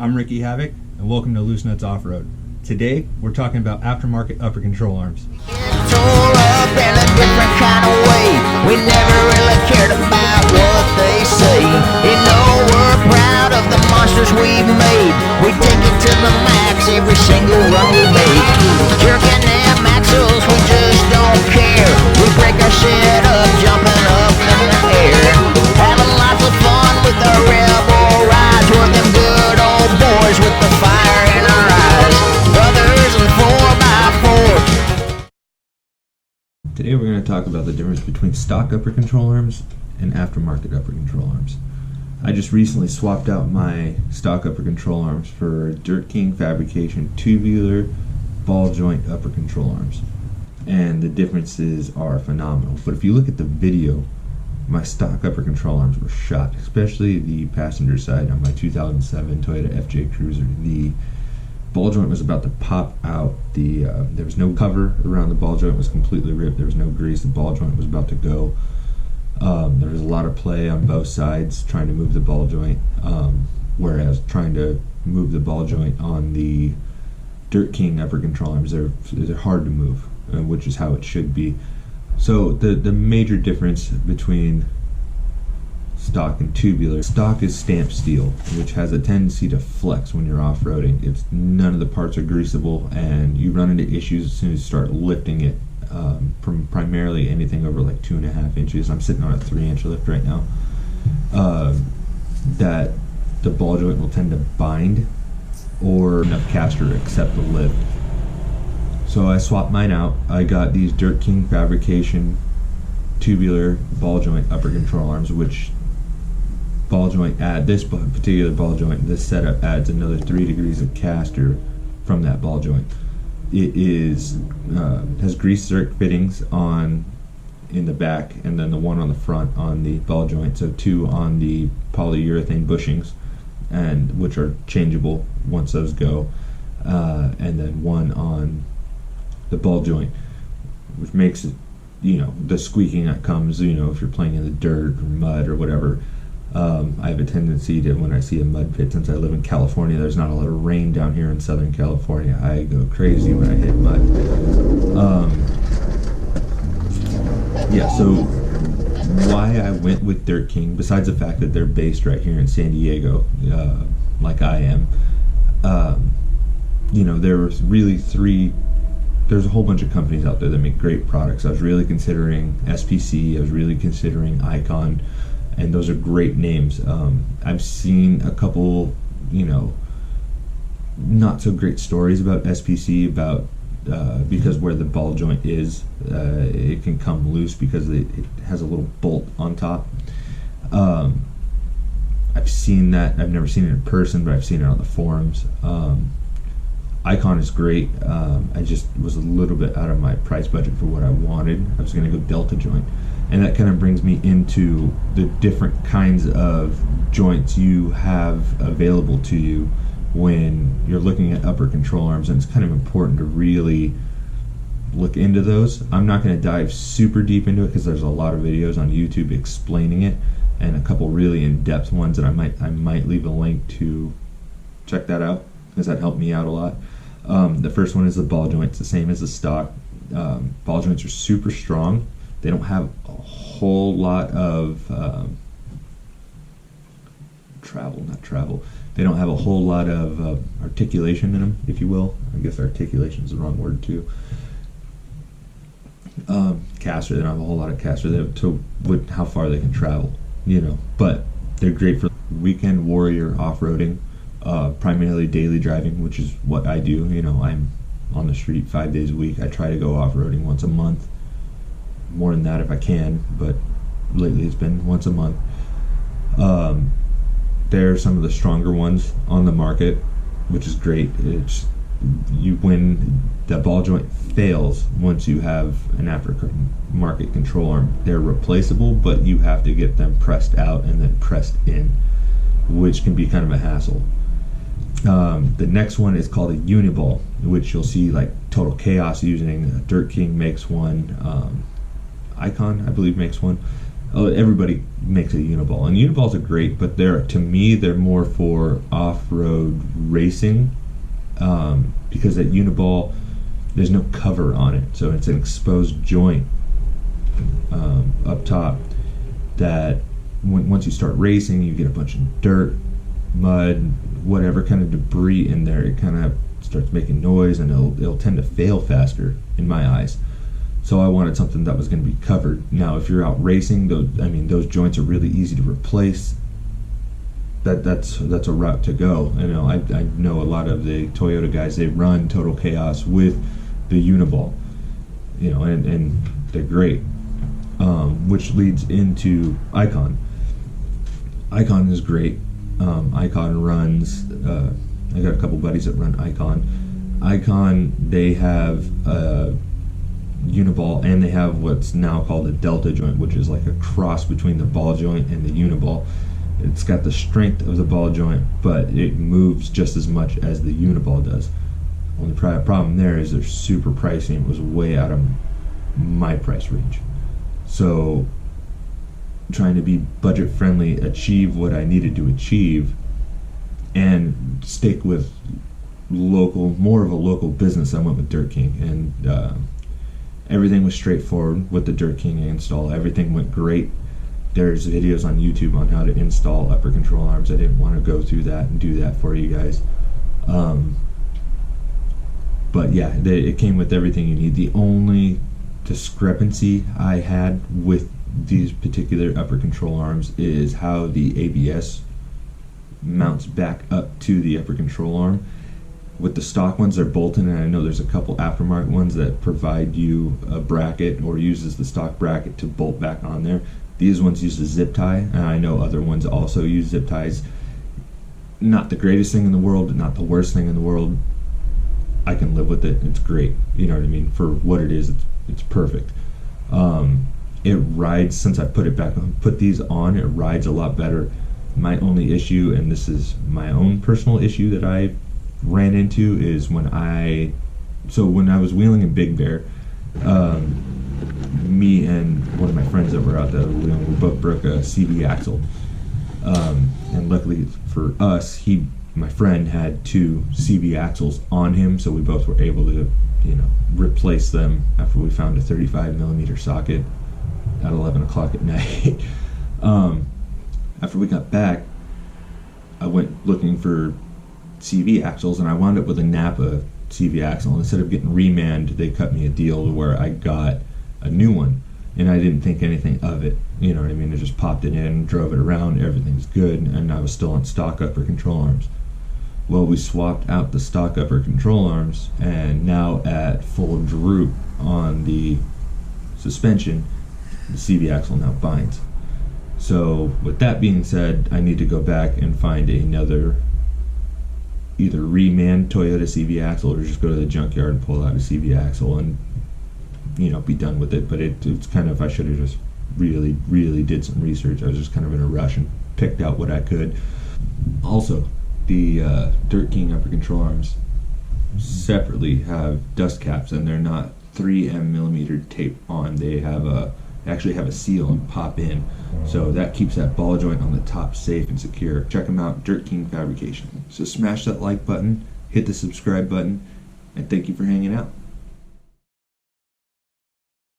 I'm Ricky Havoc, and welcome to Loose Nuts Off-Road. Today, we're talking about aftermarket upper control arms. Tore up in a different kind of way. We never really cared about what they say. You know we're proud of the monsters we've made. We take it to the max every single run we make. Jerking them axles, we just don't care. We break our shit up, jumping up in the air. Having lots of fun with our rebel rides. We're them good old boys with the fire in our eyes. Brothers and 4x4. Today we're going to talk about the difference between stock upper control arms and aftermarket upper control arms. I just recently swapped out my stock upper control arms for Dirt King Fabrication tubular ball joint upper control arms, and the differences are phenomenal. But if you look at the video, my stock upper control arms were shot, especially the passenger side on my 2007 Toyota FJ Cruiser. The ball joint was about to pop out. There was no cover around the ball joint. It was completely ripped. There was no grease. The ball joint was about to go. There was a lot of play on both sides trying to move the ball joint, whereas trying to move the ball joint on the Dirt King upper control arms, they're hard to move, which is how it should be. So the major difference between stock and tubular: stock is stamped steel, which has a tendency to flex when you're off-roading. None of the parts are greasable, and you run into issues as soon as you start lifting it, from primarily anything over like 2.5 inches. I'm sitting on a 3-inch lift right now. That the ball joint will tend to bind, or enough caster to accept the lift. So I swapped mine out. I got these Dirt King Fabrication tubular ball joint upper control arms, which this particular ball joint, this setup adds another 3 degrees of caster from that ball joint. It has grease zerk fittings in the back, and then the one on the front on the ball joint. So 2 on the polyurethane bushings, and which are changeable once those go, and then 1 on the ball joint, which makes it, the squeaking that comes, if you're playing in the dirt or mud or whatever. I have a tendency to, when I see a mud pit, since I live in California, there's not a lot of rain down here in Southern California, I go crazy when I hit mud. So why I went with Dirt King, besides the fact that they're based right here in San Diego, like I am, there was really there's a whole bunch of companies out there that make great products. I was really considering SPC, I was really considering Icon, and those are great names. I've seen a couple, not so great stories about SPC, because where the ball joint is, it can come loose because it has a little bolt on top. I've seen that. I've never seen it in person, but I've seen it on the forums. Icon is great. I just was a little bit out of my price budget for what I wanted. I was going to go Delta joint. And that kind of brings me into the different kinds of joints you have available to you when you're looking at upper control arms, and it's kind of important to really look into those. I'm not going to dive super deep into it because there's a lot of videos on YouTube explaining it, and a couple really in-depth ones that I might leave a link to. Check that out, because that helped me out a lot. The first one is the ball joint. It's the same as the stock. Ball joints are super strong. They don't have a whole lot of They don't have a whole lot of articulation in them, if you will. I guess articulation is the wrong word too. Caster. They don't have a whole lot of caster. They have how far they can travel, But they're great for weekend warrior off-roading, primarily daily driving, which is what I do. I'm on the street 5 days a week. I try to go off-roading once a month. More than that if I can, but lately it's been once a month. They're some of the stronger ones on the market, which is great. When the ball joint fails, once you have an aftermarket control arm, they're replaceable, but you have to get them pressed out and then pressed in, which can be kind of a hassle. The next one is called a uniball, which you'll see like Total Chaos using. Dirt King makes one. Icon, I believe, makes one. everybody makes a uniball, and uniballs are great, but to me they're more for off-road racing, because that uniball, there's no cover on it, so it's an exposed joint up top that once you start racing, you get a bunch of dirt, mud, whatever kind of debris in there. It kind of starts making noise, and it'll tend to fail faster in my eyes. So I wanted something that was going to be covered. Now, if you're out racing, those joints are really easy to replace. That's a route to go. I know a lot of the Toyota guys, they run Total Chaos with the uniball, and they're great. Which leads into Icon. Icon is great. Icon runs. I got a couple buddies that run Icon. Icon, they have a uniball, and they have what's now called a delta joint, which is like a cross between the ball joint and the uniball. It's got the strength of the ball joint, but it moves just as much as the uniball does. Only problem there is they're super pricey, and it was way out of my price range. So trying to be budget friendly, achieve what I needed to achieve, and stick with more of a local business, I went with Dirt King, and everything was straightforward with the Dirt King install. Everything went great. There's videos on YouTube on how to install upper control arms. I didn't want to go through that and do that for you guys. But yeah, it came with everything you need. The only discrepancy I had with these particular upper control arms is how the ABS mounts back up to the upper control arm. With the stock ones, they're bolted, and I know there's a couple aftermarket ones that provide you a bracket or uses the stock bracket to bolt back on there. These ones use a zip tie, and I know other ones also use zip ties. Not the greatest thing in the world, but not the worst thing in the world. I can live with it. It's great. You know what I mean? For what it is, it's perfect. It rides, since I put these on, it rides a lot better. My only issue, and this is my own personal issue that I ran into, is when I was wheeling in Big Bear, me and one of my friends that were out there wheeling, we both broke a CV axle. And luckily for us, my friend had two CV axles on him, so we both were able to, replace them after we found a 35mm socket at 11 o'clock at night. After we got back, I went looking for CV axles, and I wound up with a Napa CV axle. And instead of getting remanned, they cut me a deal to where I got a new one, and I didn't think anything of it. You know what I mean? I just popped it in, drove it around, everything's good, and I was still on stock upper control arms. Well, we swapped out the stock upper control arms, and now at full droop on the suspension, the CV axle now binds. So with that being said, I need to go back and find another either remanned Toyota CV axle, or just go to the junkyard and pull out a CV axle and be done with it. But it's kind of, I should have just really did some research. I was just kind of in a rush and picked out what I could. Also, the Dirt King upper control arms separately have dust caps, and they're not 3mm tape on. They actually have a seal and pop in, so that keeps that ball joint on the top safe and secure. Check them out, Dirt King Fabrication. So smash that like button, hit the subscribe button, and thank you for hanging out.